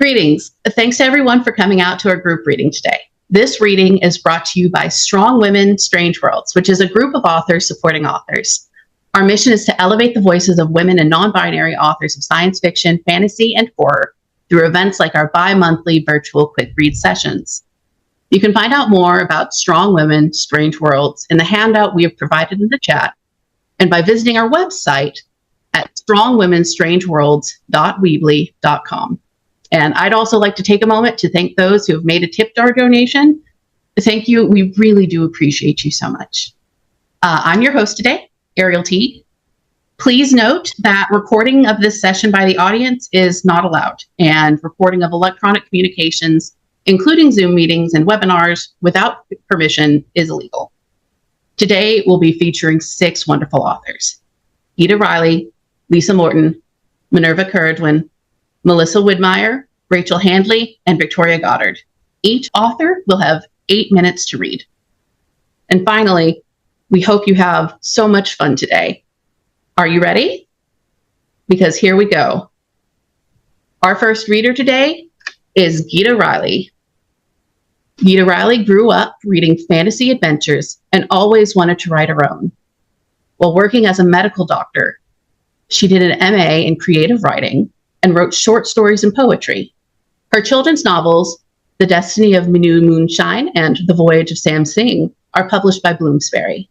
Greetings. Thanks to everyone for coming out to our group reading today. This reading is brought to you by Strong Women, Strange Worlds, which is a group of authors supporting authors. Our mission is to elevate the voices of women and non-binary authors of science fiction, fantasy, and horror through events like our bi-monthly virtual quick read sessions. You can find out more about Strong Women, Strange Worlds in the handout we have provided in the chat and by visiting our website at strongwomenstrangeworlds.weebly.com. And I'd also like to take a moment to thank those who have made a tip jar donation. Thank you. We really do appreciate you so much. I'm your host today, Ariel Teague. Please note that recording of this session by the audience is not allowed, and recording of electronic communications, including Zoom meetings and webinars without permission, is illegal. Today, we'll be featuring 6 wonderful authors: Gita Ralleigh, Lisa Morton, Minerva Cerridwen, Melissa Widmaier, Rachel Handley, and Victoria Goddard. Each author will have 8 minutes to read. And finally, we hope you have so much fun today. Are you ready? Because here we go. Our first reader today is Gita Ralleigh. Gita Ralleigh grew up reading fantasy adventures and always wanted to write her own. While working as a medical doctor, she did an MA in creative writing and wrote short stories and poetry. Her children's novels, The Destiny of Minu Moonshine and The Voyage of Sam Singh, are published by Bloomsbury.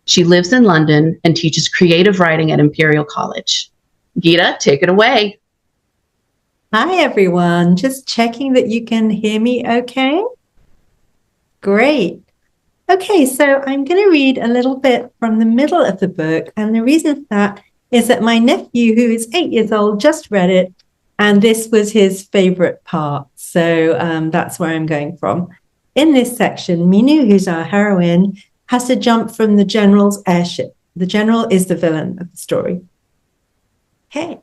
She lives in London and teaches creative writing at Imperial College. Gita, take it away. Hi, everyone. Just checking that you can hear me okay. Great. Okay, so I'm going to read a little bit from the middle of the book. And the reason for that is that my nephew, who is 8 years old, just read it. And this was his favorite part. So that's where I'm going from. In this section, Minu, who's our heroine, has to jump from the general's airship. The general is the villain of the story. Okay.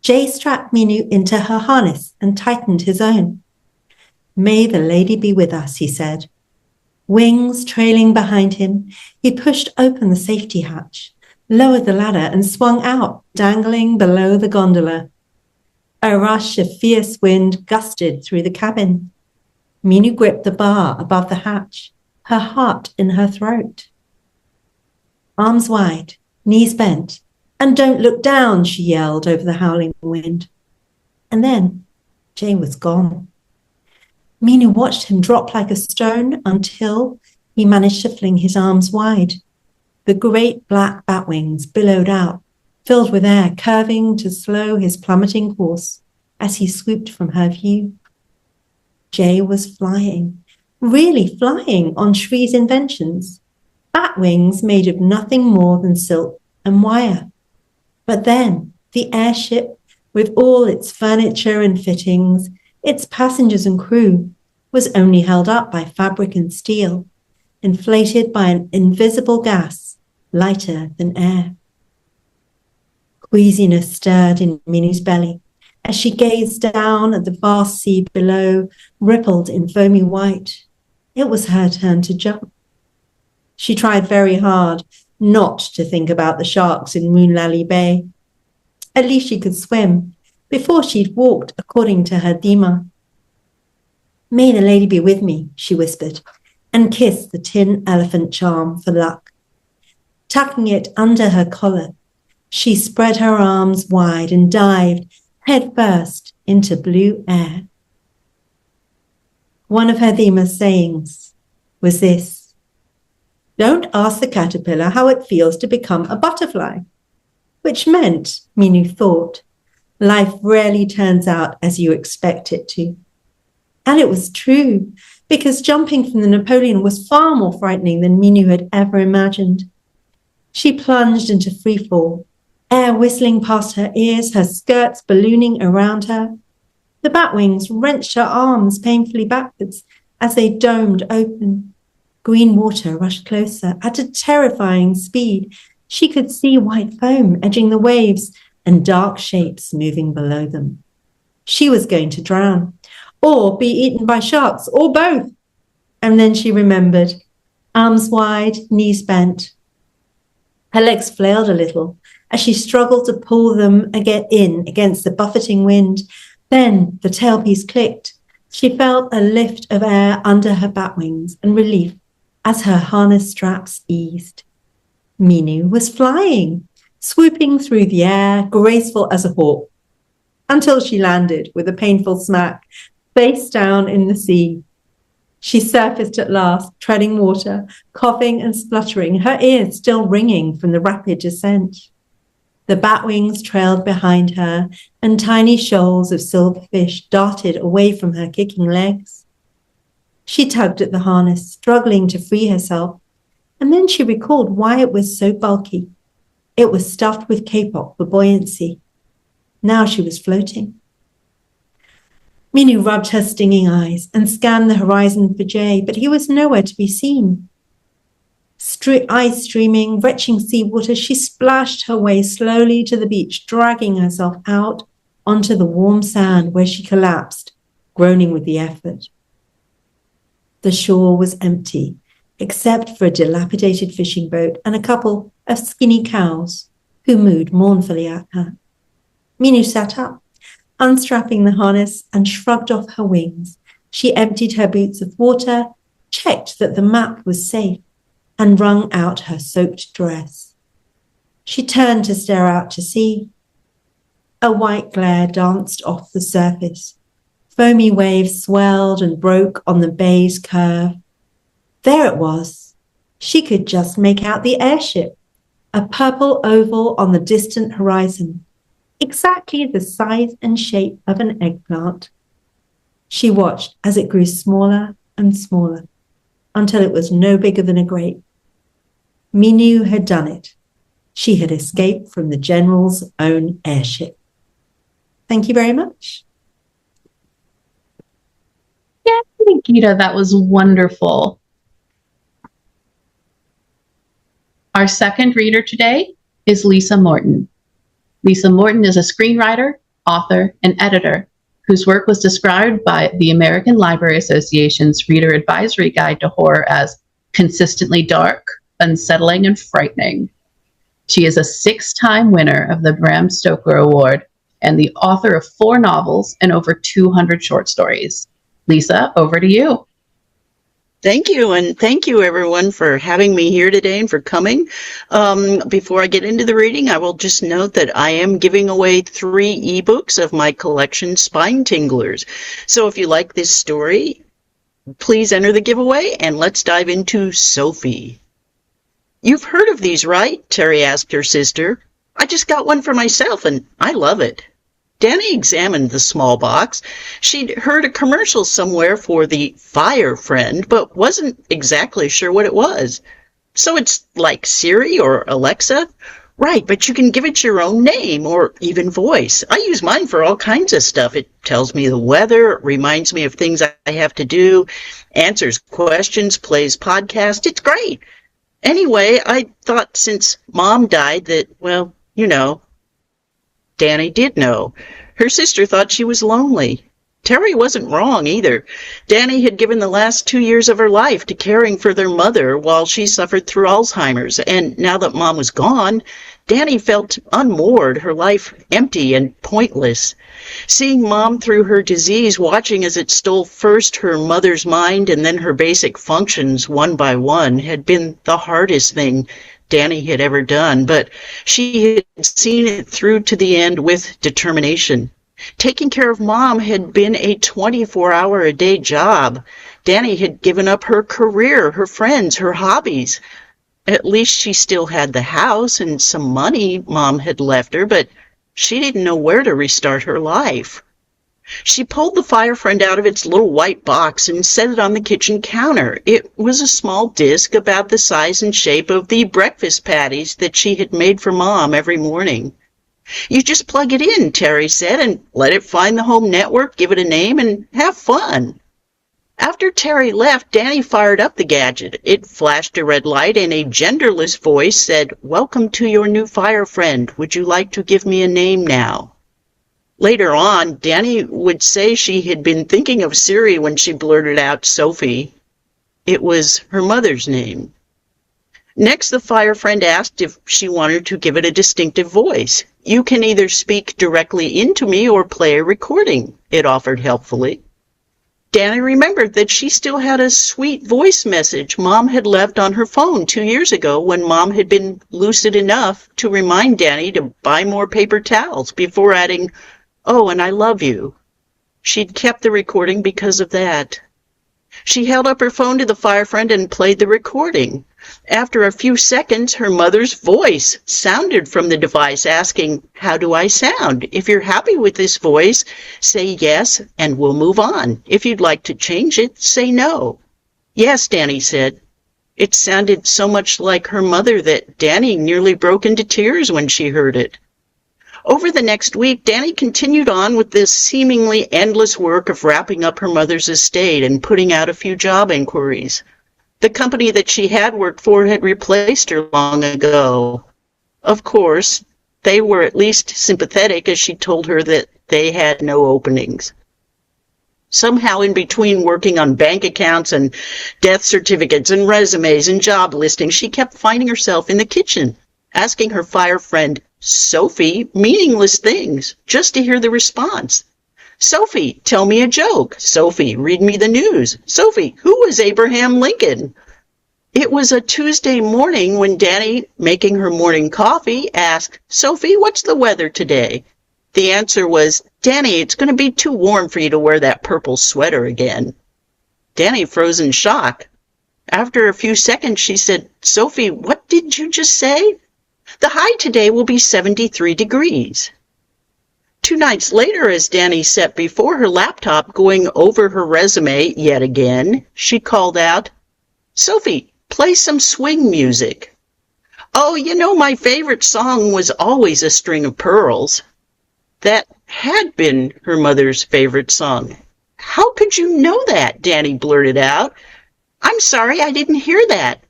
Jay strapped Minu into her harness and tightened his own. "May the lady be with us," he said. Wings trailing behind him, he pushed open the safety hatch, lowered the ladder and swung out, dangling below the gondola. A rush of fierce wind gusted through the cabin. Minu gripped the bar above the hatch, her heart in her throat. Arms wide, knees bent, "And don't look down," she yelled over the howling wind. And then Jay was gone. Minu watched him drop like a stone until he managed to fling his arms wide. The great black bat wings billowed out, filled with air, curving to slow his plummeting course as he swooped from her view. Jay was flying, really flying on Shree's inventions, bat wings made of nothing more than silk and wire. But then the airship, with all its furniture and fittings, its passengers and crew, was only held up by fabric and steel, inflated by an invisible gas, lighter than air. Queasiness stirred in Minu's belly as she gazed down at the vast sea below, rippled in foamy white. It was her turn to jump. She tried very hard not to think about the sharks in Moonlally Bay. At least she could swim before she'd walked according to her Dima. "May the lady be with me," she whispered, and kissed the tin elephant charm for luck. Tucking it under her collar, she spread her arms wide and dived head first into blue air. One of her Dhima's sayings was this: "Don't ask the caterpillar how it feels to become a butterfly," which meant, Minu thought, life rarely turns out as you expect it to. And it was true, because jumping from the Napoleon was far more frightening than Minu had ever imagined. She plunged into freefall, air whistling past her ears, her skirts ballooning around her. The bat wings wrenched her arms painfully backwards as they domed open. Green water rushed closer at a terrifying speed. She could see white foam edging the waves and dark shapes moving below them. She was going to drown, or be eaten by sharks, or both. And then she remembered, arms wide, knees bent. Her legs flailed a little as she struggled to pull them in against the buffeting wind, Then the tailpiece clicked. She felt a lift of air under her bat wings and relief as her harness straps eased. Minu was flying, swooping through the air, graceful as a hawk, until she landed with a painful smack, face down in the sea. She surfaced at last, treading water, coughing and spluttering, her ears still ringing from the rapid descent. The batwings trailed behind her, and tiny shoals of silverfish darted away from her kicking legs. She tugged at the harness, struggling to free herself, and then she recalled why it was so bulky. It was stuffed with kapok for buoyancy. Now she was floating. Minu rubbed her stinging eyes and scanned the horizon for Jay, but he was nowhere to be seen. Eyes streaming, retching seawater, she splashed her way slowly to the beach, dragging herself out onto the warm sand where she collapsed, groaning with the effort. The shore was empty, except for a dilapidated fishing boat and a couple of skinny cows who mooed mournfully at her. Minu sat up, unstrapping the harness, and shrugged off her wings. She emptied her boots of water, checked that the map was safe, and wrung out her soaked dress. She turned to stare out to sea. A white glare danced off the surface. Foamy waves swelled and broke on the bay's curve. There it was. She could just make out the airship, a purple oval on the distant horizon, exactly the size and shape of an eggplant. She watched as it grew smaller and smaller until it was no bigger than a grape. Minu had done it. She had escaped from the general's own airship. Thank you very much. Yeah, Gita, that was wonderful. Our second reader today is Lisa Morton. Lisa Morton is a screenwriter, author, and editor whose work was described by the American Library Association's Reader Advisory Guide to Horror as consistently dark, unsettling, and frightening. She is a 6-time winner of the Bram Stoker Award and the author of 4 novels and over 200 short stories. Lisa, over to you. Thank you, and thank you everyone for having me here today and for coming. Before I get into the reading, I will just note that I am giving away 3 ebooks of my collection, Spine Tinglers. So if you like this story, please enter the giveaway, and let's dive into Sophie. You've heard of these, right? Terri asked her sister. I just got one for myself, and I love it. Danny examined the small box. She'd heard a commercial somewhere for the Fire Friend, but wasn't exactly sure what it was. So it's like Siri or Alexa? Right, but you can give it your own name or even voice. I use mine for all kinds of stuff. It tells me the weather, reminds me of things I have to do, answers questions, plays podcasts. It's great. Anyway, I thought since Mom died that, well, you know, Danny did know. Her sister thought she was lonely. Terri wasn't wrong either. Danny had given the last 2 years of her life to caring for their mother while she suffered through Alzheimer's, and now that Mom was gone, Danny felt unmoored, her life empty and pointless. Seeing Mom through her disease, watching as it stole first her mother's mind and then her basic functions one by one, had been the hardest thing Danny had ever done, but she had seen it through to the end with determination. Taking care of Mom had been a 24-hour-a-day job. Danny had given up her career, her friends, her hobbies. At least she still had the house and some money Mom had left her, but she didn't know where to restart her life. She pulled the Fire Friend out of its little white box and set it on the kitchen counter. It was a small disc about the size and shape of the breakfast patties that she had made for Mom every morning. You just plug it in, Terri said, and let it find the home network, give it a name, and have fun. After Terri left, Danny fired up the gadget. It flashed a red light, and a genderless voice said, "Welcome to your new Fire Friend. Would you like to give me a name now?" Later on, Danny would say she had been thinking of Siri when she blurted out Sophie. It was her mother's name. Next, the fire friend asked if she wanted to give it a distinctive voice. You can either speak directly into me or play a recording, it offered helpfully. Danny remembered that she still had a sweet voice message Mom had left on her phone 2 years ago when Mom had been lucid enough to remind Danny to buy more paper towels before adding, "Oh, and I love you." She'd kept the recording because of that. She held up her phone to the fire friend and played the recording. After a few seconds, her mother's voice sounded from the device asking, "How do I sound? If you're happy with this voice, say yes and we'll move on. If you'd like to change it, say no." "Yes," Danny said. It sounded so much like her mother that Danny nearly broke into tears when she heard it. Over the next week, Danny continued on with this seemingly endless work of wrapping up her mother's estate and putting out a few job inquiries. The company that she had worked for had replaced her long ago. Of course, they were at least sympathetic as she told her that they had no openings. Somehow in between working on bank accounts and death certificates and resumes and job listings, she kept finding herself in the kitchen, asking her fire friend, Sophie, meaningless things, just to hear the response. "Sophie, tell me a joke. Sophie, read me the news. Sophie, who was Abraham Lincoln?" It was a Tuesday morning when Danny, making her morning coffee, asked, "Sophie, what's the weather today?" The answer was, "Danny, it's going to be too warm for you to wear that purple sweater again." Danny froze in shock. After a few seconds, she said, "Sophie, what did you just say?" "The high today will be 73 degrees. 2 nights later, as Danny sat before her laptop going over her resume yet again, she called out, "Sophie, play some swing music." "Oh, you know, my favorite song was always A String of Pearls." That had been her mother's favorite song. "How could you know that?" Danny blurted out. "I'm sorry, I didn't hear that."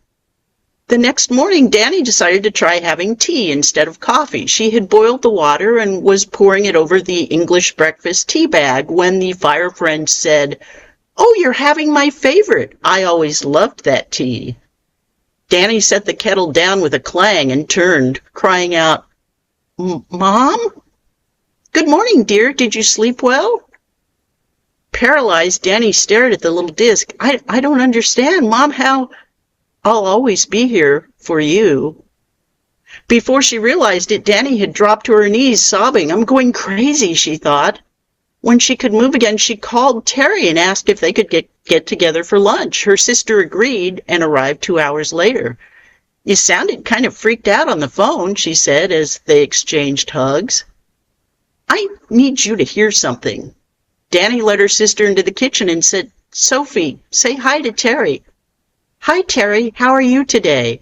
The next morning, Danny decided to try having tea instead of coffee. She had boiled the water and was pouring it over the English breakfast tea bag when the fire friend said, "Oh, you're having my favorite. I always loved that tea." Danny set the kettle down with a clang and turned, crying out, "Mom? Good morning, dear. Did you sleep well?" Paralyzed, Danny stared at the little disc. I don't understand, Mom. How? "I'll always be here for you." Before she realized it, Danny had dropped to her knees, sobbing. "I'm going crazy," she thought. When she could move again, she called Terri and asked if they could get together for lunch. Her sister agreed and arrived 2 hours later. "You sounded kind of freaked out on the phone," she said as they exchanged hugs. "I need you to hear something." Danny led her sister into the kitchen and said, "Sophie, say hi to Terri." "Hi, Terri. How are you today?"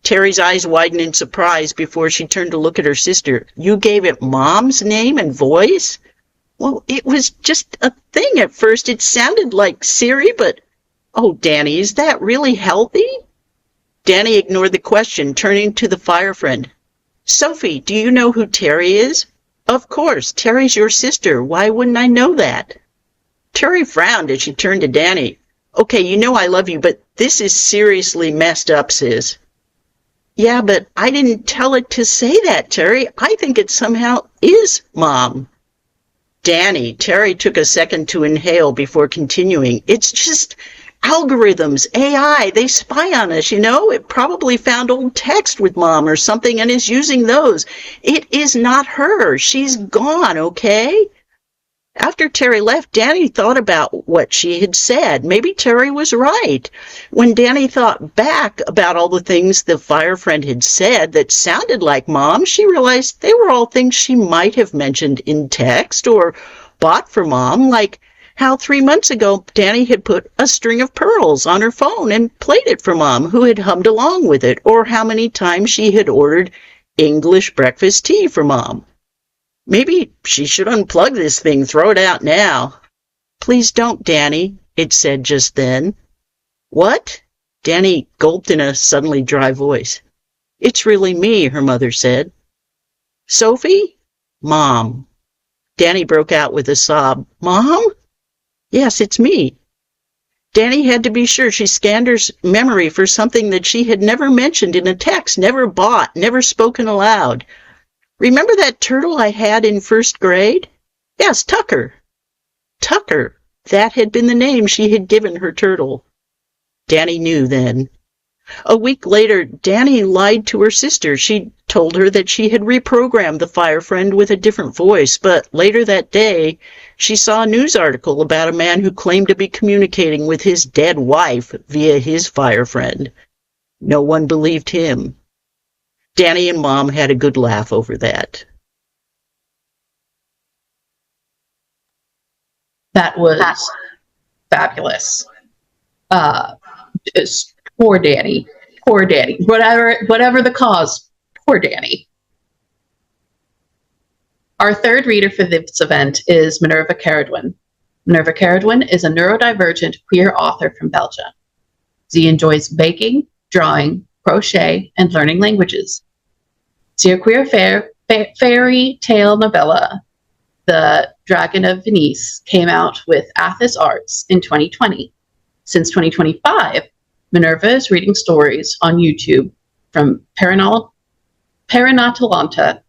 Terri's eyes widened in surprise before she turned to look at her sister. "You gave it Mom's name and voice?" "Well, it was just a thing at first. It sounded like Siri, but..." "Oh, Danny, is that really healthy?" Danny ignored the question, turning to the fire friend. "Sophie, do you know who Terri is?" "Of course. Terri's your sister. Why wouldn't I know that?" Terri frowned as she turned to Danny. "Okay, you know I love you, but this is seriously messed up, sis." "Yeah, but I didn't tell it to say that, Terri. I think it somehow is Mom." "Danny," Terri took a second to inhale before continuing, "it's just algorithms, AI. They spy on us, you know. It probably found old text with Mom or something and is using those. It is not her. She's gone, okay?" After Terri left, Danny thought about what she had said. Maybe Terri was right. When Danny thought back about all the things the fire friend had said that sounded like Mom, she realized they were all things she might have mentioned in text or bought for Mom, like how 3 months ago Danny had put A String of Pearls on her phone and played it for Mom, who had hummed along with it, or how many times she had ordered English breakfast tea for Mom. Maybe she should unplug this thing, throw it out now. "Please don't, Danny," it said just then. "What?" Danny gulped in a suddenly dry voice. "It's really me," her mother said. "Sophie?" "Mom." Danny broke out with a sob. "Mom?" "Yes, it's me." Danny had to be sure she scanned her memory for something that she had never mentioned in a text, never bought, never spoken aloud. Remember that turtle I had in first grade? Yes, Tucker. Tucker. That had been the name she had given her turtle. Danny knew then. A week later, Danny lied to her sister. She told her that she had reprogrammed the fire friend with a different voice, but later that day, she saw a news article about a man who claimed to be communicating with his dead wife via his fire friend. No one believed him. Danny and Mom had a good laugh over that. That was fabulous. Poor Danny. Poor Danny. Whatever the cause, poor Danny. Our third reader for this event is Minerva Cerridwen. Minerva Cerridwen is a neurodivergent queer author from Belgium. She enjoys baking, drawing, crochet, and learning languages. Her queer fairy tale novella, The Dragon of Venice, came out with Athos Arts in 2020. Since 2025, Minerva is reading stories on YouTube from Perinatalanta,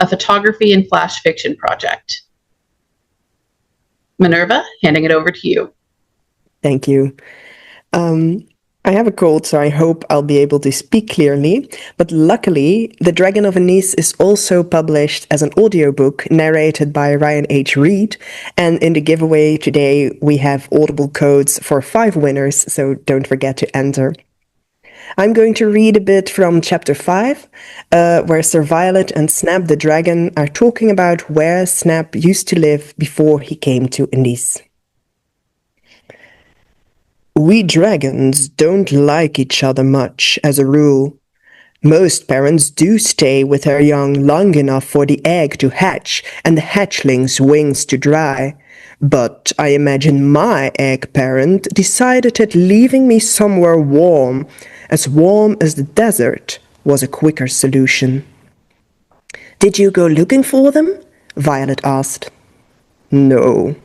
a photography and flash fiction project. Minerva, handing it over to you. Thank you. I have a cold, so I hope I'll be able to speak clearly. But luckily, The Dragon of Venice is also published as an audiobook narrated by Ryan H. Reed. And in the giveaway today, we have Audible codes for 5 winners, so don't forget to enter. I'm going to read a bit from chapter 5, where Sir Violet and Snap the dragon are talking about where Snap used to live before he came to Venice. We dragons don't like each other much, as a rule. Most parents do stay with their young long enough for the egg to hatch and the hatchling's wings to dry. But I imagine my egg parent decided that leaving me somewhere warm as the desert, was a quicker solution. Did you go looking for them? Violet asked. No.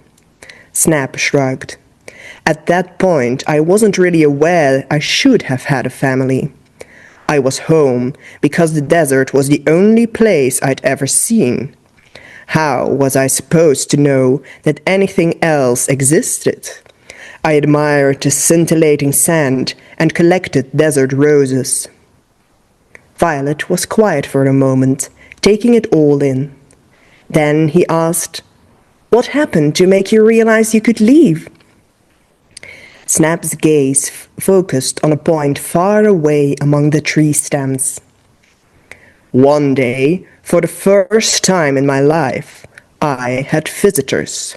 Snap shrugged. At that point, I wasn't really aware I should have had a family. I was home because the desert was the only place I'd ever seen. How was I supposed to know that anything else existed? I admired the scintillating sand and collected desert roses. Violet was quiet for a moment, taking it all in. Then he asked, "What happened to make you realize you could leave?" Snap's gaze focused on a point far away among the tree stems. One day, for the first time in my life, I had visitors.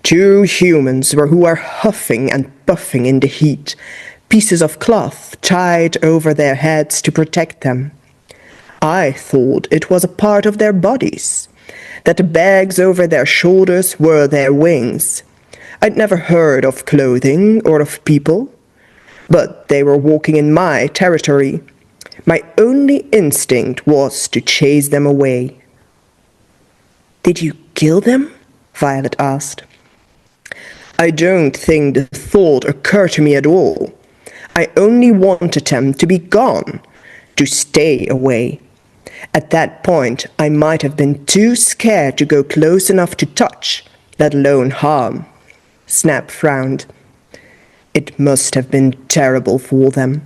2 humans who were huffing and puffing in the heat, pieces of cloth tied over their heads to protect them. I thought it was a part of their bodies, that the bags over their shoulders were their wings. I'd never heard of clothing or of people, but they were walking in my territory. My only instinct was to chase them away. Did you kill them? Violet asked. I don't think the thought occurred to me at all. I only wanted them to be gone, to stay away. At that point, I might have been too scared to go close enough to touch, let alone harm. Snap frowned. It must have been terrible for them.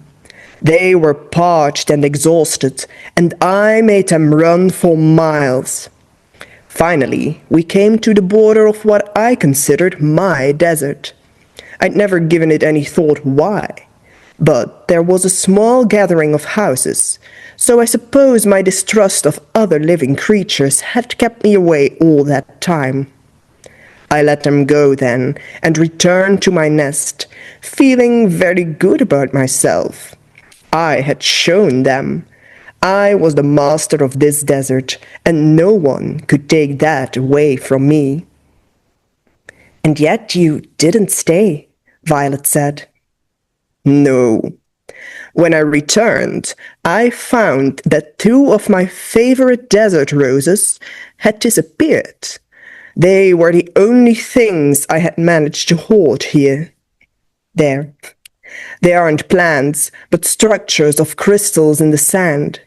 They were parched and exhausted, and I made them run for miles. Finally, we came to the border of what I considered my desert. I'd never given it any thought why, but there was a small gathering of houses, so I suppose my distrust of other living creatures had kept me away all that time. I let them go then, and returned to my nest, feeling very good about myself. I had shown them. I was the master of this desert, and no one could take that away from me. And yet you didn't stay, Violet said. No. When I returned, I found that 2 of my favorite desert roses had disappeared. They were the only things I had managed to hoard here. There. They aren't plants, but structures of crystals in the sand.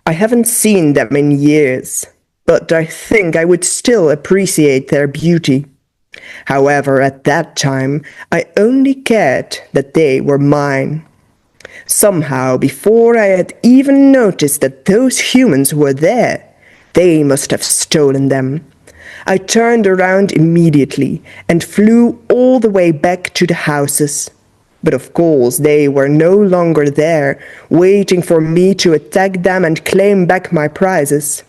I haven't seen them in years, but I think I would still appreciate their beauty. However, at that time, I only cared that they were mine. Somehow, before I had even noticed that those humans were there, they must have stolen them. I turned around immediately and flew all the way back to the houses. But of course, they were no longer there, waiting for me to attack them and claim back my prizes.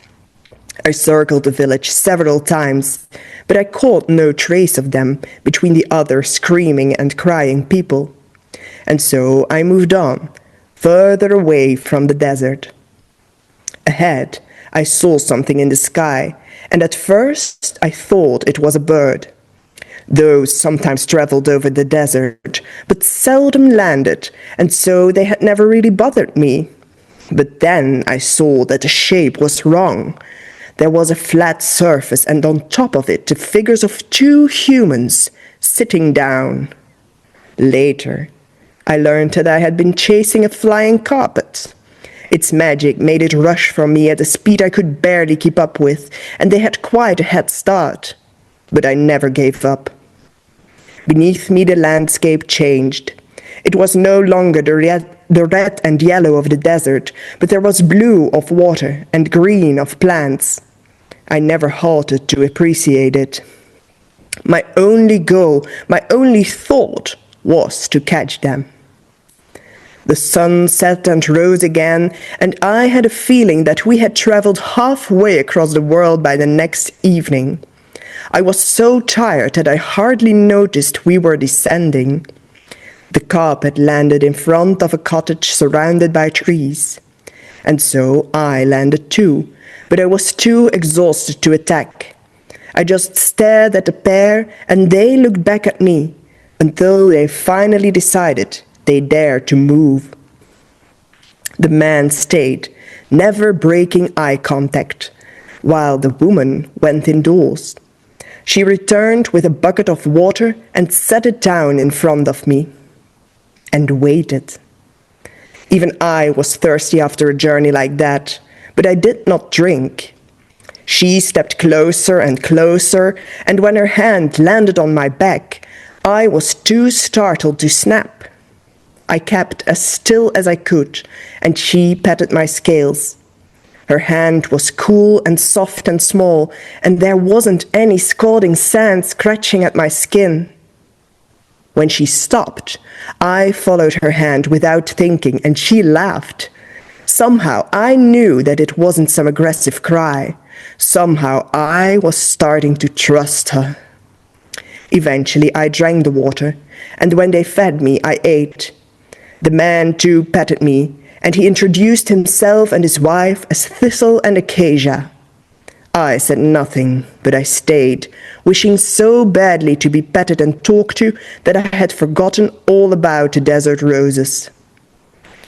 I circled the village several times, but I caught no trace of them between the other screaming and crying people. And so I moved on, further away from the desert. Ahead, I saw something in the sky, and at first I thought it was a bird. Those sometimes traveled over the desert, but seldom landed, and so they had never really bothered me. But then I saw that the shape was wrong. There was a flat surface, and on top of it the figures of two humans sitting down. Later, I learned that I had been chasing a flying carpet. Its magic made it rush from me at a speed I could barely keep up with, and they had quite a head start. But I never gave up. Beneath me the landscape changed. It was no longer the red and yellow of the desert, but there was blue of water and green of plants. I never halted to appreciate it. My only goal, my only thought, was to catch them. The sun set and rose again, and I had a feeling that we had traveled halfway across the world by the next evening. I was so tired that I hardly noticed we were descending. The carpet landed in front of a cottage surrounded by trees. And so I landed too, but I was too exhausted to attack. I just stared at the pair, and they looked back at me, until they finally decided they dared to move. The man stayed, never breaking eye contact, while the woman went indoors. She returned with a bucket of water and set it down in front of me, and waited. Even I was thirsty after a journey like that, but I did not drink. She stepped closer and closer, and when her hand landed on my back, I was too startled to snap. I kept as still as I could, and she patted my scales. Her hand was cool and soft and small, and there wasn't any scalding sand scratching at my skin. When she stopped, I followed her hand without thinking, and she laughed. Somehow I knew that it wasn't some aggressive cry. Somehow I was starting to trust her. Eventually I drank the water, and when they fed me, I ate. The man too patted me, and he introduced himself and his wife as Thistle and Acacia. I said nothing, but I stayed, wishing so badly to be petted and talked to that I had forgotten all about the desert roses.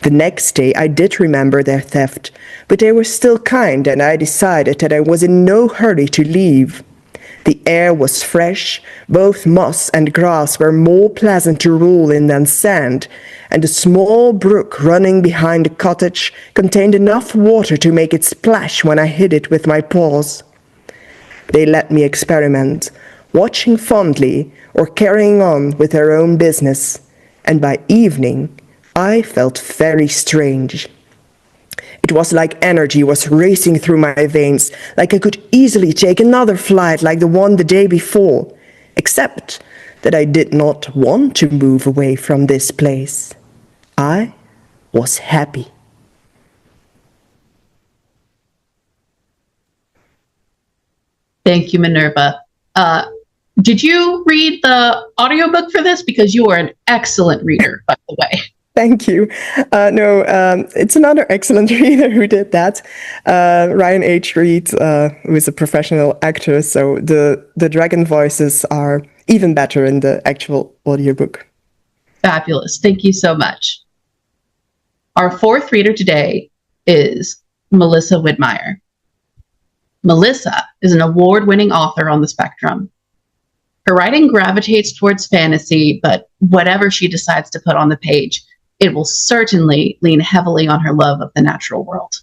The next day I did remember their theft, but they were still kind, and I decided that I was in no hurry to leave. The air was fresh, both moss and grass were more pleasant to roll in than sand, and a small brook running behind the cottage contained enough water to make it splash when I hit it with my paws. They let me experiment, watching fondly or carrying on with their own business, and by evening I felt very strange. It was like energy was racing through my veins, like I could easily take another flight like the one the day before, except that I did not want to move away from this place. I was happy. Thank you, Minerva. Did you read the audiobook for this? Because you are an excellent reader, by the way. Thank you. No, it's another excellent reader who did that. Ryan H. Reed, who is a professional actor, so the dragon voices are even better in the actual audiobook. Fabulous. Thank you so much. Our fourth reader today is Melissa Widmaier. Melissa is an award-winning author on the spectrum. Her writing gravitates towards fantasy, but whatever she decides to put on the page, it will certainly lean heavily on her love of the natural world.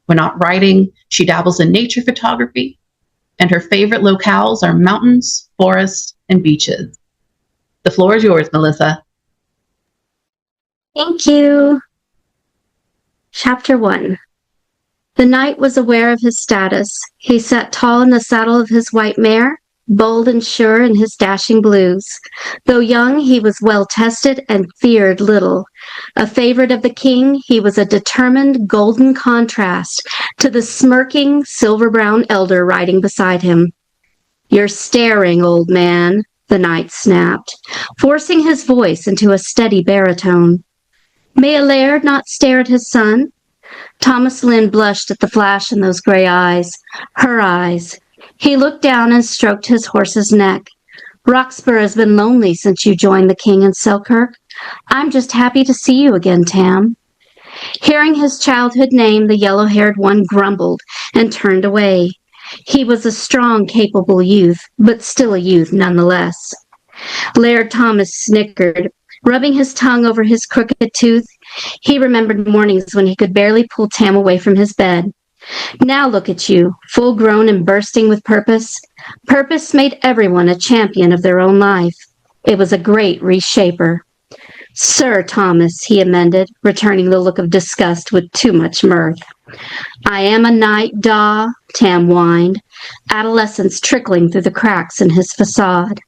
When not writing, she dabbles in nature photography, and her favorite locales are mountains, forests, and beaches. The floor is yours, Melissa. Thank you. Chapter 1. The knight was aware of his status. He sat tall in the saddle of his white mare, bold and sure in his dashing blues. Though young, he was well-tested and feared little. A favorite of the king, he was a determined golden contrast to the smirking, silver-brown elder riding beside him. "You're staring, old man," the knight snapped, forcing his voice into a steady baritone. May a laird not stare at his son? Thomas Lynn blushed at the flash in those gray eyes, her eyes. He looked down and stroked his horse's neck. "Roxburgh has been lonely since you joined the king in Selkirk. I'm just happy to see you again, Tam." Hearing his childhood name, the yellow-haired one grumbled and turned away. He was a strong, capable youth, but still a youth nonetheless. Laird Thomas snickered, rubbing his tongue over his crooked tooth. He remembered mornings when he could barely pull Tam away from his bed. Now look at you, full-grown and bursting with purpose. Purpose made everyone a champion of their own life. It was a great reshaper. "Sir Thomas," he amended, returning the look of disgust with too much mirth. "I am a knight, da," Tam whined, adolescence trickling through the cracks in his facade.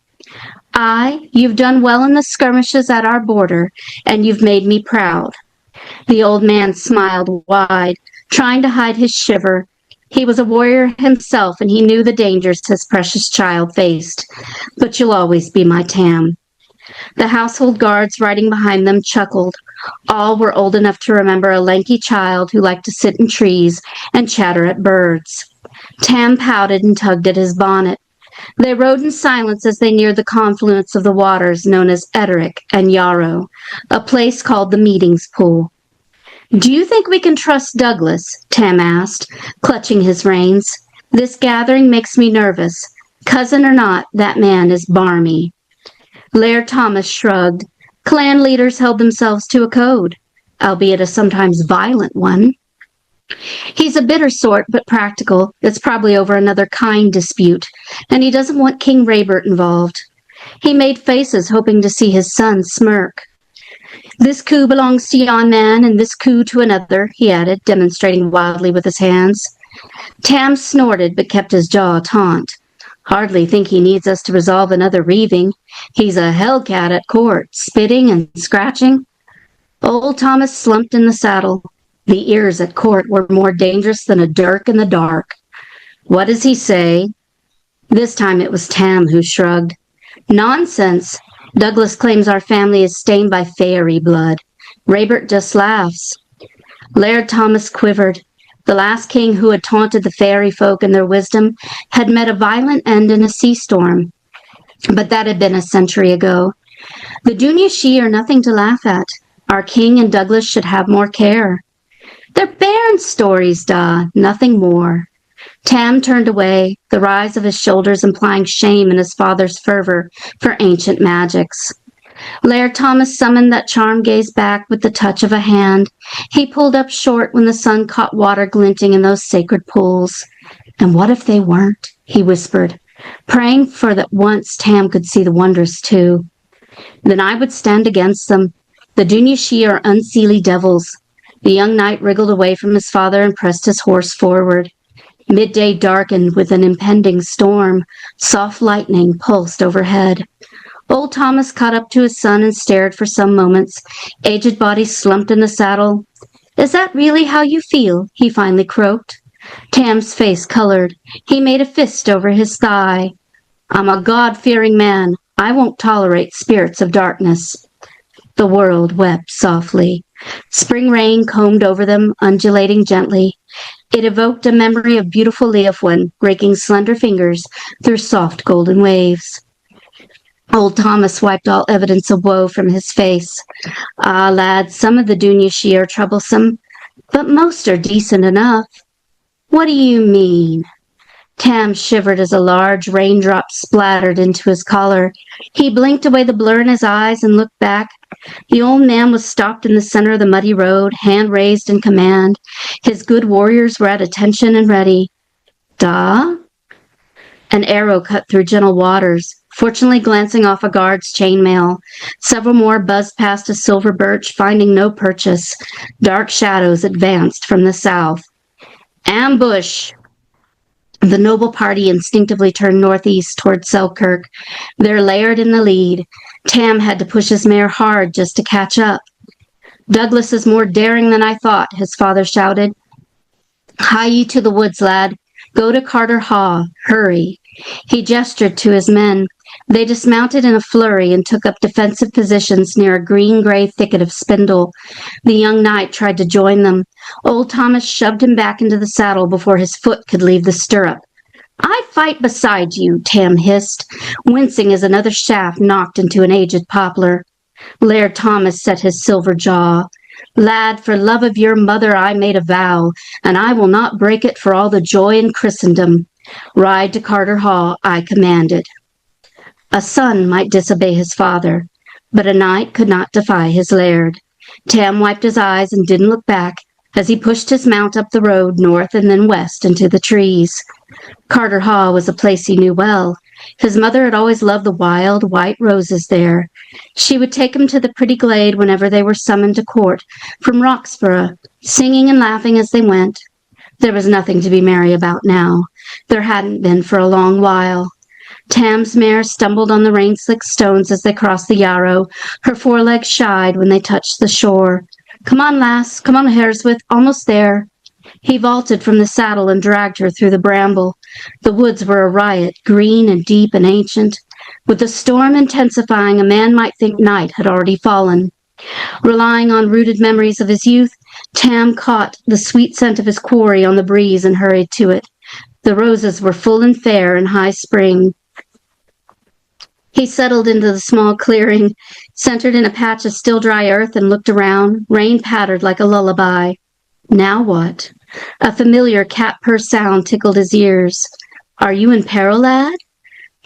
"Aye, you've done well in the skirmishes at our border, and you've made me proud." The old man smiled wide, trying to hide his shiver. He was a warrior himself, and he knew the dangers his precious child faced. "But you'll always be my Tam." The household guards riding behind them chuckled. All were old enough to remember a lanky child who liked to sit in trees and chatter at birds. Tam pouted and tugged at his bonnet. They rode in silence as they neared the confluence of the waters known as Etterick and Yarrow, a place called the Meetings Pool. "Do you think we can trust Douglas?" Tam asked, clutching his reins. "This gathering makes me nervous. Cousin or not, that man is barmy." Laird Thomas shrugged. Clan leaders held themselves to a code, albeit a sometimes violent one. "He's a bitter sort, but practical. It's probably over another kind dispute, and he doesn't want King Raybert involved." He made faces, hoping to see his son smirk. "This coup belongs to yon man, and this coup to another," he added, demonstrating wildly with his hands. Tam snorted, but kept his jaw taut. "Hardly think he needs us to resolve another reaving. He's a hellcat at court, spitting and scratching." Old Thomas slumped in the saddle. The ears at court were more dangerous than a dirk in the dark. "What does he say?" This time it was Tam who shrugged. "Nonsense. Douglas claims our family is stained by fairy blood. Raybert just laughs." Laird Thomas quivered. The last king who had taunted the fairy folk and their wisdom had met a violent end in a sea storm. But that had been a century ago. The Dunyashee are nothing to laugh at. Our king and Douglas should have more care. "They're bairn stories, da, nothing more." Tam turned away, the rise of his shoulders implying shame in his father's fervor for ancient magics. Laird Thomas summoned that charmed gaze back with the touch of a hand. He pulled up short when the sun caught water glinting in those sacred pools. "And what if they weren't?" he whispered, praying for that once Tam could see the wondrous too. "Then I would stand against them. The Dunyashee are unseelie devils." The young knight wriggled away from his father and pressed his horse forward. Midday darkened with an impending storm. Soft lightning pulsed overhead. Old Thomas caught up to his son and stared for some moments, aged body slumped in the saddle. "Is that really how you feel?" he finally croaked. Tam's face colored. He made a fist over his thigh. "I'm a God-fearing man. I won't tolerate spirits of darkness." The world wept softly. Spring rain combed over them, undulating gently. It evoked a memory of beautiful Leofwin, raking slender fingers through soft golden waves. Old Thomas wiped all evidence of woe from his face. "Ah, lad, some of the Dunyashee are troublesome, but most are decent enough." "What do you mean?" Tam shivered as a large raindrop splattered into his collar. He blinked away the blur in his eyes and looked back. The old man was stopped in the center of the muddy road, hand raised in command. His good warriors were at attention and ready. Da? An arrow cut through gentle waters, fortunately glancing off a guard's chainmail. Several more buzzed past a silver birch, finding no purchase. Dark shadows advanced from the south. Ambush! The noble party instinctively turned northeast toward Selkirk. They're layered in the lead. Tam had to push his mare hard just to catch up. Douglas is more daring than I thought, his father shouted. Hie ye to the woods, lad. Go to Carter Haw. Hurry. He gestured to his men. They dismounted in a flurry and took up defensive positions near a green-gray thicket of spindle. The young knight tried to join them. Old Thomas shoved him back into the saddle before his foot could leave the stirrup. I fight beside you, Tam hissed, wincing as another shaft knocked into an aged poplar. Laird Thomas set his silver jaw. Lad, for love of your mother I made a vow, and I will not break it for all the joy in Christendom. Ride to Carter Hall, I commanded. A son might disobey his father, but a knight could not defy his laird. Tam wiped his eyes and didn't look back as he pushed his mount up the road north and then west into the trees. Carter Hall was a place he knew well. His mother had always loved the wild, white roses there. She would take him to the pretty glade whenever they were summoned to court from Roxburgh, singing and laughing as they went. There was nothing to be merry about now. There hadn't been for a long while. Tam's mare stumbled on the rain-slicked stones as they crossed the yarrow. Her forelegs shied when they touched the shore. Come on, lass. Come on, Hareswith. Almost there. He vaulted from the saddle and dragged her through the bramble. The woods were a riot, green and deep and ancient. With the storm intensifying, a man might think night had already fallen. Relying on rooted memories of his youth, Tam caught the sweet scent of his quarry on the breeze and hurried to it. The roses were full and fair in high spring. He settled into the small clearing, centered in a patch of still dry earth, and looked around. Rain pattered like a lullaby. Now what? A familiar cat-purr sound tickled his ears. Are you in peril, lad?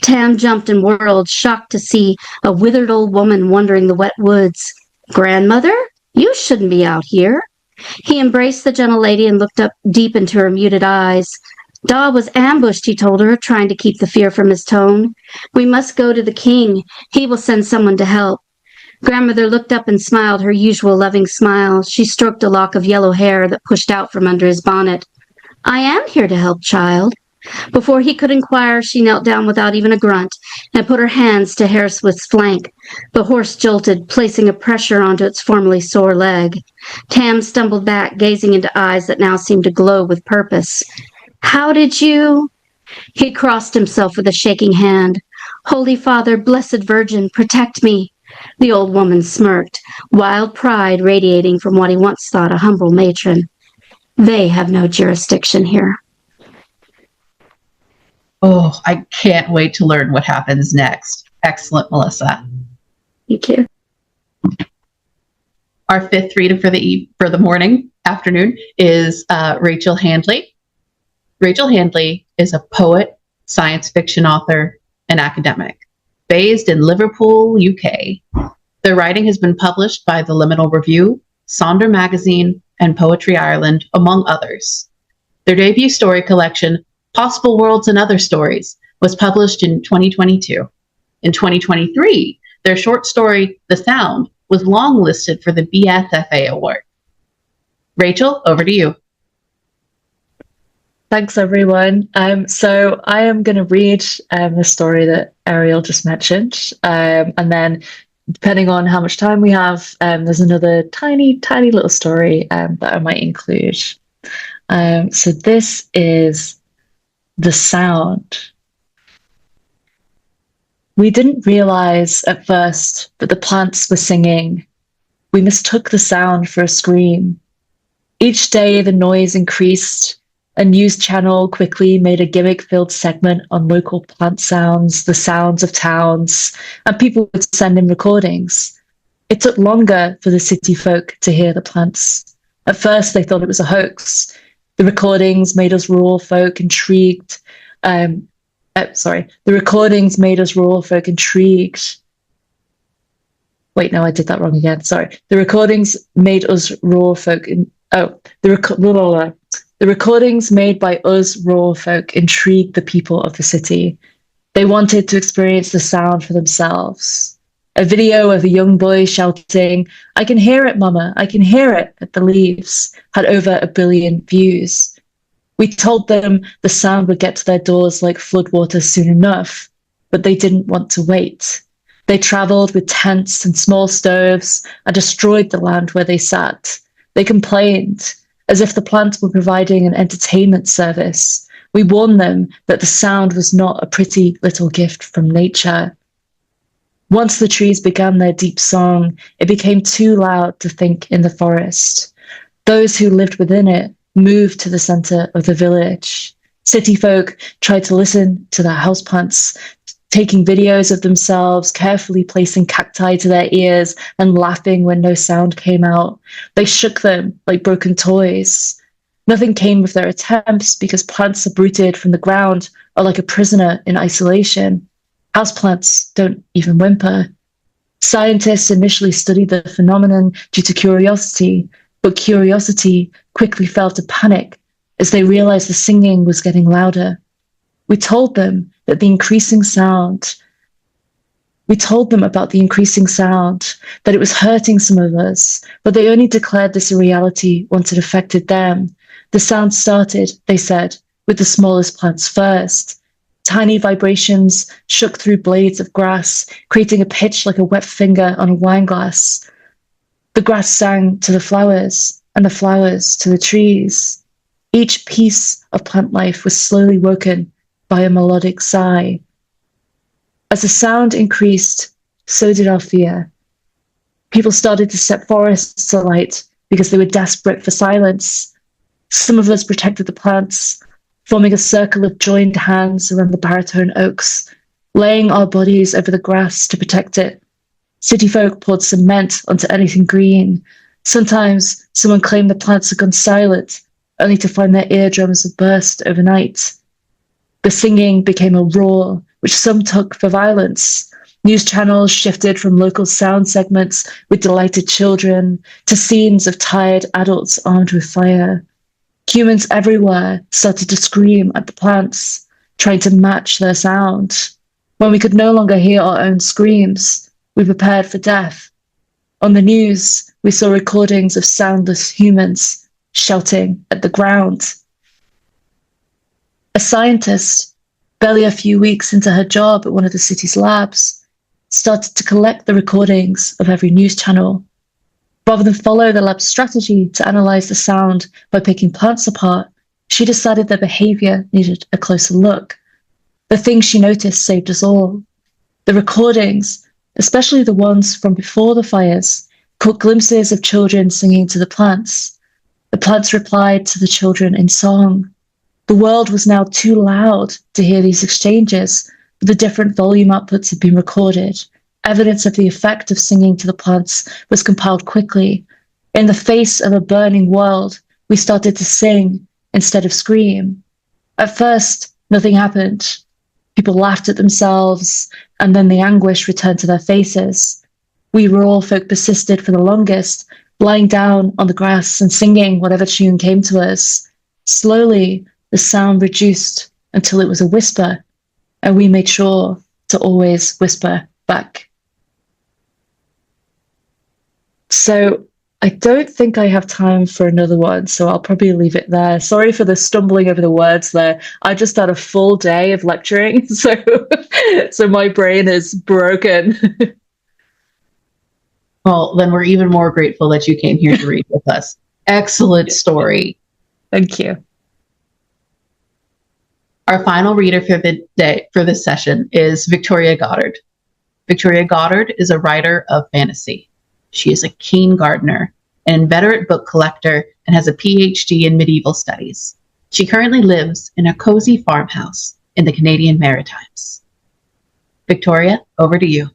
Tam jumped and whirled, shocked to see a withered old woman wandering the wet woods. Grandmother? You shouldn't be out here. He embraced the gentle lady and looked up deep into her muted eyes. Da was ambushed, he told her, trying to keep the fear from his tone. We must go to the king. He will send someone to help. Grandmother looked up and smiled her usual loving smile. She stroked a lock of yellow hair that pushed out from under his bonnet. I am here to help, child. Before he could inquire, she knelt down without even a grunt and put her hands to Hareswith's flank. The horse jolted, placing a pressure onto its formerly sore leg. Tam stumbled back, gazing into eyes that now seemed to glow with purpose. How did you? He crossed himself with a shaking hand. Holy Father, Blessed Virgin, protect me. The old woman smirked, wild pride radiating from what he once thought a humble matron. They have no jurisdiction here. Oh, I can't wait to learn what happens next. Excellent, Melissa. Thank you. Our fifth reader for the afternoon is Rachel Handley. Rachel Handley is a poet, science fiction author, and academic, based in Liverpool, UK. Their writing has been published by the Liminal Review, Sonder Magazine, and Poetry Ireland, among others. Their debut story collection, Possible Worlds and Other Stories, was published in 2022. In 2023, their short story, The Sound, was longlisted for the BSFA Award. Rachel, over to you. Thanks, everyone. So I am going to read the story that Ariel just mentioned. And then, depending on how much time we have, there's another tiny, tiny little story that I might include. So this is The Sound. We didn't realize at first that the plants were singing. We mistook the sound for a scream. Each day the noise increased. A news channel quickly made a gimmick-filled segment on local plant sounds, the sounds of towns, and people would send in recordings. It took longer for the city folk to hear the plants. At first they thought it was a hoax. The recordings made us rural folk intrigued. The recordings made us rural folk intrigued. Wait, no, I did that wrong again. Sorry. The recordings made us rural folk. The recordings made by us rural folk intrigued the people of the city. They wanted to experience the sound for themselves. A video of a young boy shouting, "I can hear it, Mama, I can hear it," at the leaves had over 1 billion views. We told them the sound would get to their doors like floodwater soon enough, but they didn't want to wait. They travelled with tents and small stoves and destroyed the land where they sat. They complained, as if the plants were providing an entertainment service. We warned them that the sound was not a pretty little gift from nature. Once the trees began their deep song, it became too loud to think in the forest. Those who lived within it moved to the centre of the village. City folk tried to listen to their houseplants, taking videos of themselves, carefully placing cacti to their ears and laughing when no sound came out. They shook them like broken toys. Nothing came of their attempts because plants uprooted from the ground are like a prisoner in isolation. Houseplants don't even whimper. Scientists initially studied the phenomenon due to curiosity, but curiosity quickly fell to panic as they realized the singing was getting louder. We told them about the increasing sound, that it was hurting some of us, but they only declared this a reality once it affected them. The sound started, they said, with the smallest plants first. Tiny vibrations shook through blades of grass, creating a pitch like a wet finger on a wine glass. The grass sang to the flowers, and the flowers to the trees. Each piece of plant life was slowly woken by a melodic sigh. As the sound increased, so did our fear. People started to set forests alight because they were desperate for silence. Some of us protected the plants, forming a circle of joined hands around the baritone oaks, laying our bodies over the grass to protect it. City folk poured cement onto anything green. Sometimes someone claimed the plants had gone silent, only to find their eardrums had burst overnight. The singing became a roar, which some took for violence. News channels shifted from local sound segments with delighted children to scenes of tired adults armed with fire. Humans everywhere started to scream at the plants, trying to match their sound. When we could no longer hear our own screams, we prepared for death. On the news, we saw recordings of soundless humans shouting at the ground. A scientist, barely a few weeks into her job at one of the city's labs, started to collect the recordings of every news channel. Rather than follow the lab's strategy to analyze the sound by picking plants apart, she decided their behavior needed a closer look. The things she noticed saved us all. The recordings, especially the ones from before the fires, caught glimpses of children singing to the plants. The plants replied to the children in song. The world was now too loud to hear these exchanges, but the different volume outputs had been recorded. Evidence of the effect of singing to the plants was compiled quickly. In the face of a burning world, we started to sing instead of scream. At first, nothing happened. People laughed at themselves, and then the anguish returned to their faces. We rural folk persisted for the longest, lying down on the grass and singing whatever tune came to us. Slowly, the sound reduced until it was a whisper, and we made sure to always whisper back. So I don't think I have time for another one, so I'll probably leave it there. Sorry for the stumbling over the words there. I just had a full day of lecturing, so my brain is broken. Well, then we're even more grateful that you came here to read with us. Excellent story. Thank you. Our final reader for the day, for this session, is Victoria Goddard. Victoria Goddard is a writer of fantasy. She is a keen gardener, an inveterate book collector, and has a PhD in medieval studies. She currently lives in a cozy farmhouse in the Canadian Maritimes. Victoria, over to you.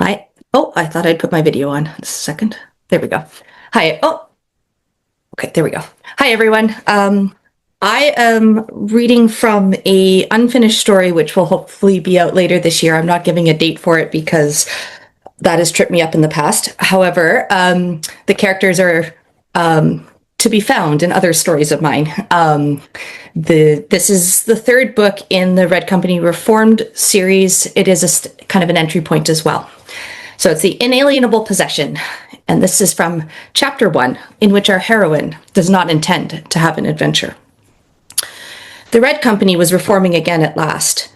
Hi. Oh, I thought I'd put my video on. Just a second. There we go. Hi. Oh, okay. There we go. Hi, everyone. I am reading from a unfinished story, which will hopefully be out later this year. I'm not giving a date for it because that has tripped me up in the past. However, the characters are to be found in other stories of mine. This is the third book in the Red Company Reformed series. It is kind of an entry point as well. So it's the inalienable possession. And this is from chapter 1, in which our heroine does not intend to have an adventure. The Red Company was reforming again at last.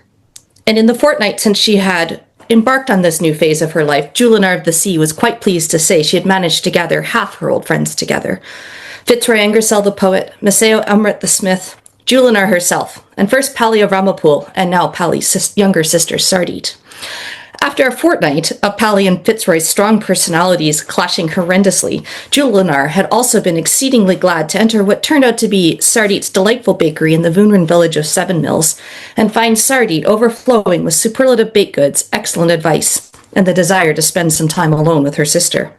And in the fortnight since she had embarked on this new phase of her life, Julinar of the Sea was quite pleased to say she had managed to gather half her old friends together. Fitzroy Angersell the poet, Maceo Umrit the smith, Julinar herself, and first Pally of Ramapool, and now Pally's younger sister Sardit. After a fortnight of Pally and Fitzroy's strong personalities clashing horrendously, Julinar had also been exceedingly glad to enter what turned out to be Sardit's delightful bakery in the Voonran village of Seven Mills, and find Sardit overflowing with superlative baked goods, excellent advice, and the desire to spend some time alone with her sister.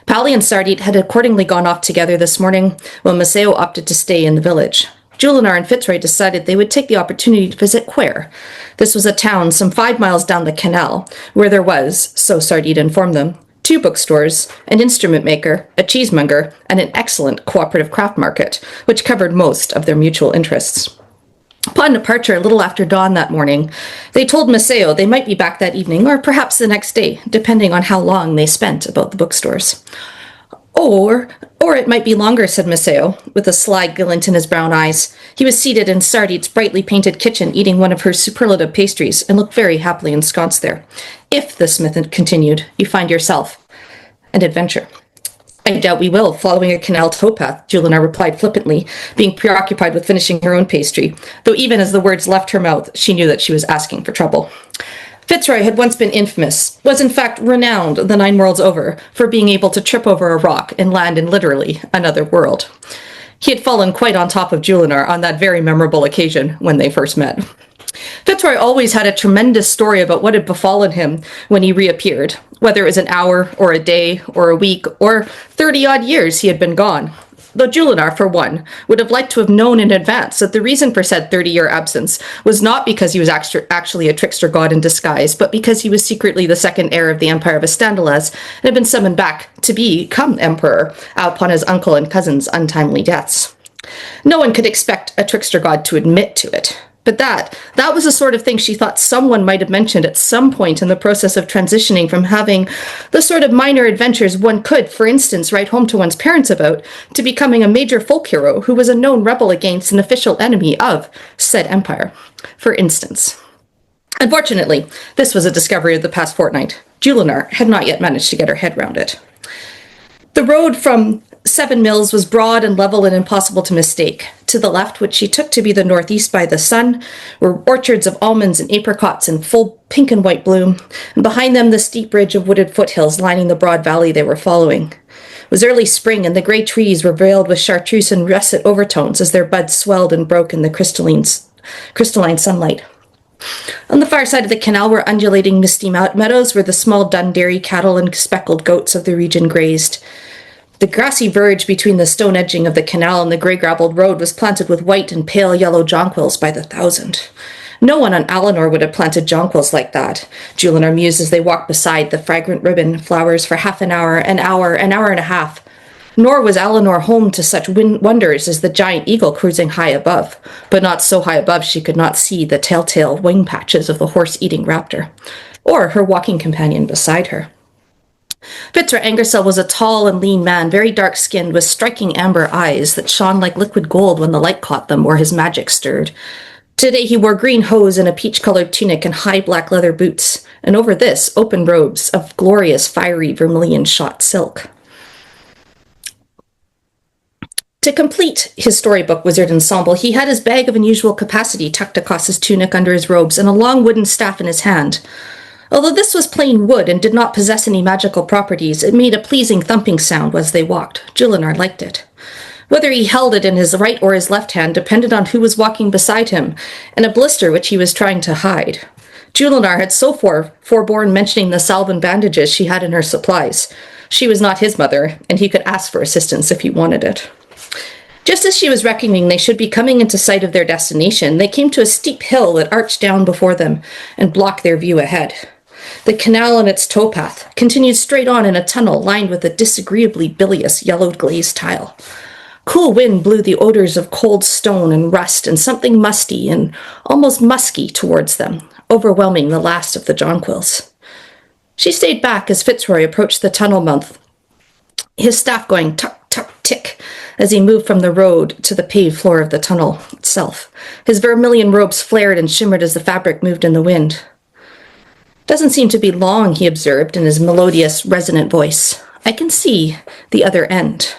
Pally and Sardit had accordingly gone off together this morning, while Maceo opted to stay in the village. Julinar and Fitzroy decided they would take the opportunity to visit Quair. This was a town some 5 miles down the canal, where there was, so Sardit informed them, 2 bookstores, an instrument maker, a cheesemonger, and an excellent cooperative craft market, which covered most of their mutual interests. Upon departure a little after dawn that morning, they told Maceo they might be back that evening, or perhaps the next day, depending on how long they spent about the bookstores. Or it might be longer, said Maceo, with a sly glint in his brown eyes. He was seated in Sardit's brightly painted kitchen, eating one of her superlative pastries, and looked very happily ensconced there. If, the smith continued, you find yourself an adventure. I doubt we will, following a canal towpath, Julinar replied flippantly, being preoccupied with finishing her own pastry, though even as the words left her mouth, she knew that she was asking for trouble. Fitzroy had once been infamous, was in fact renowned the 9 worlds over, for being able to trip over a rock and land in literally another world. He had fallen quite on top of Julinar on that very memorable occasion when they first met. Fitzroy always had a tremendous story about what had befallen him when he reappeared, whether it was an hour or a day or a week or 30-odd years he had been gone. Though Julinar, for one, would have liked to have known in advance that the reason for said 30-year absence was not because he was actually a trickster god in disguise, but because he was secretly the second heir of the Empire of Estandalaz and had been summoned back to become emperor upon his uncle and cousin's untimely deaths. No one could expect a trickster god to admit to it. But that was the sort of thing she thought someone might have mentioned at some point in the process of transitioning from having the sort of minor adventures one could, for instance, write home to one's parents about, to becoming a major folk hero who was a known rebel against an official enemy of said empire, for instance. Unfortunately, this was a discovery of the past fortnight. Julinar had not yet managed to get her head round it. The road from Seven Mills was broad and level and impossible to mistake. To the left, which she took to be the northeast by the sun, were orchards of almonds and apricots in full pink and white bloom, and behind them the steep ridge of wooded foothills lining the broad valley they were following. It was early spring, and the grey trees were veiled with chartreuse and russet overtones as their buds swelled and broke in the crystalline sunlight. On the far side of the canal were undulating misty meadows where the small Dundee cattle and speckled goats of the region grazed. The grassy verge between the stone edging of the canal and the grey-gravelled road was planted with white and pale yellow jonquils by the thousand. No one on Alinor would have planted jonquils like that, Julinar mused as they walked beside the fragrant ribbon flowers for half an hour and a half. Nor was Alinor home to such wonders as the giant eagle cruising high above, but not so high above she could not see the telltale wing patches of the horse-eating raptor, or her walking companion beside her. Fitzroy Angersell was a tall and lean man, very dark-skinned, with striking amber eyes that shone like liquid gold when the light caught them or his magic stirred. Today he wore green hose and a peach-colored tunic and high black leather boots, and over this, open robes of glorious, fiery, vermilion-shot silk. To complete his storybook wizard ensemble, he had his bag of unusual capacity tucked across his tunic under his robes and a long wooden staff in his hand. Although this was plain wood and did not possess any magical properties, it made a pleasing thumping sound as they walked. Julinar liked it. Whether he held it in his right or his left hand depended on who was walking beside him, and a blister which he was trying to hide. Julinar had so far forborne mentioning the salve and bandages she had in her supplies. She was not his mother, and he could ask for assistance if he wanted it. Just as she was reckoning they should be coming into sight of their destination, they came to a steep hill that arched down before them and blocked their view ahead. The canal and its towpath continued straight on in a tunnel lined with a disagreeably bilious yellowed glazed tile. Cool wind blew the odors of cold stone and rust and something musty and almost musky towards them, overwhelming the last of the jonquils. She stayed back as Fitzroy approached the tunnel mouth, his staff going tuck, tuck, tick as he moved from the road to the paved floor of the tunnel itself. His vermilion robes flared and shimmered as the fabric moved in the wind. "Doesn't seem to be long," he observed in his melodious, resonant voice. "I can see the other end."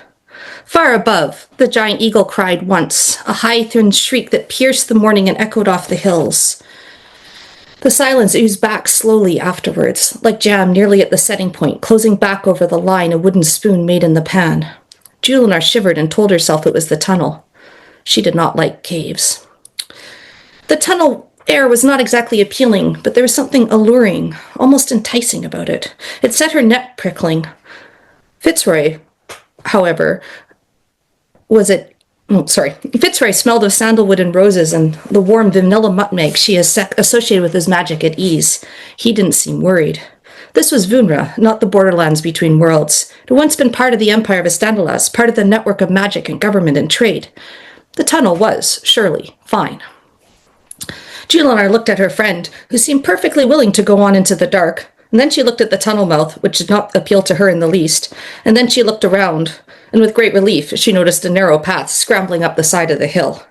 Far above, the giant eagle cried once, a high, thin shriek that pierced the morning and echoed off the hills. The silence oozed back slowly afterwards, like jam nearly at the setting point, closing back over the line a wooden spoon made in the pan. Julinar shivered and told herself it was the tunnel. She did not like caves. The tunnel air was not exactly appealing, but there was something alluring, almost enticing about it. It set her neck prickling. Fitzroy, however, Fitzroy smelled of sandalwood and roses and the warm vanilla nutmeg she has associated with his magic at ease. He didn't seem worried. This was Vunra, not the borderlands between worlds. It had once been part of the Empire of Estandalas, part of the network of magic and government and trade. The tunnel was, surely, fine. Julinar looked at her friend, who seemed perfectly willing to go on into the dark, and then she looked at the tunnel mouth, which did not appeal to her in the least, and then she looked around, and with great relief she noticed a narrow path scrambling up the side of the hill.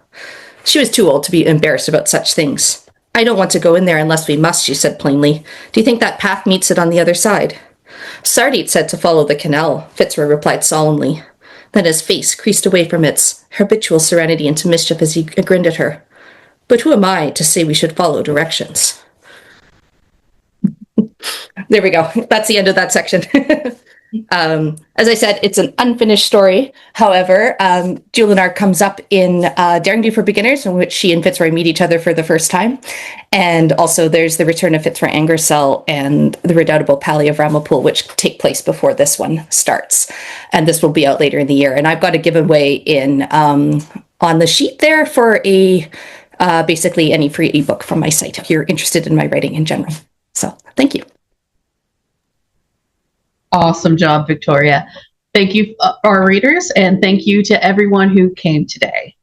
She was too old to be embarrassed about such things. "I don't want to go in there unless we must," she said plainly. "Do you think that path meets it on the other side?" "Sardit said to follow the canal," Fitzroy replied solemnly. Then his face creased away from its habitual serenity into mischief as he grinned at her. "But who am I to say we should follow directions?" There we go. That's the end of that section. As I said, it's an unfinished story. However, Julinar comes up in Daring Do for Beginners, in which she and Fitzroy meet each other for the first time. And also there's the return of Fitzroy Angersell and the redoubtable Pally of Ramapool, which take place before this one starts. And this will be out later in the year. And I've got a giveaway in on the sheet there for a basically any free ebook from my site if you're interested in my writing in general. So thank you. Awesome job, Victoria. Thank you, our readers, and thank you to everyone who came today.